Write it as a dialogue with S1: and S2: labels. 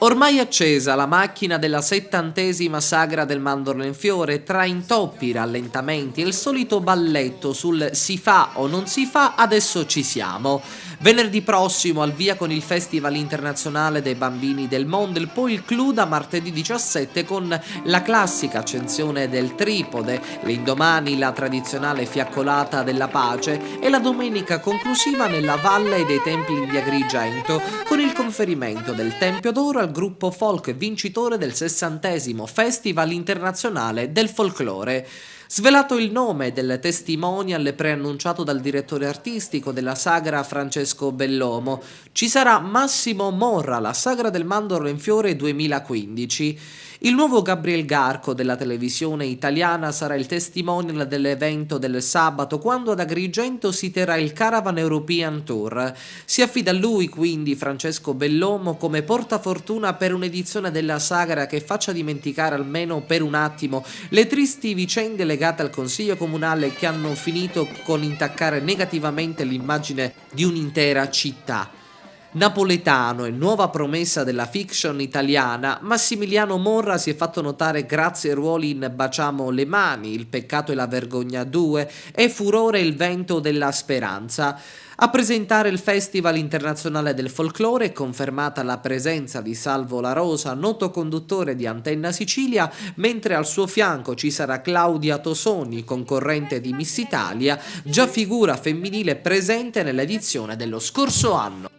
S1: Ormai accesa la macchina della 70ª sagra del Mandorlo in Fiore, tra intoppi, rallentamenti e il solito balletto sul si fa o non si fa, adesso ci siamo. Venerdì prossimo al via con il Festival Internazionale dei Bambini del Mondo, e poi il clou da martedì 17 con la classica accensione del tripode, l'indomani la tradizionale fiaccolata della pace e la domenica conclusiva nella Valle dei Templi di Agrigento con il conferimento del Tempio d'Oro al gruppo folk vincitore del 60° Festival Internazionale del Folklore. Svelato il nome del testimonial preannunciato dal direttore artistico della sagra Francesco Bellomo, ci sarà Massimo Morra, la sagra del Mandorlo in Fiore 2015. Il nuovo Gabriel Garco della televisione italiana sarà il testimonial dell'evento del sabato, quando ad Agrigento si terrà il Caravan European Tour. Si affida a lui quindi Francesco Bellomo come portafortuna per un'edizione della sagra che faccia dimenticare almeno per un attimo le tristi vicende legate al Consiglio Comunale che hanno finito con intaccare negativamente l'immagine di un'intera città. Napoletano e nuova promessa della fiction italiana, Massimiliano Morra si è fatto notare grazie ai ruoli in Baciamo le mani, Il peccato e la vergogna 2 e Furore e il vento della speranza. A presentare il Festival Internazionale del Folklore è confermata la presenza di Salvo La Rosa, noto conduttore di Antenna Sicilia, mentre al suo fianco ci sarà Claudia Tosoni, concorrente di Miss Italia, già figura femminile presente nell'edizione dello scorso anno.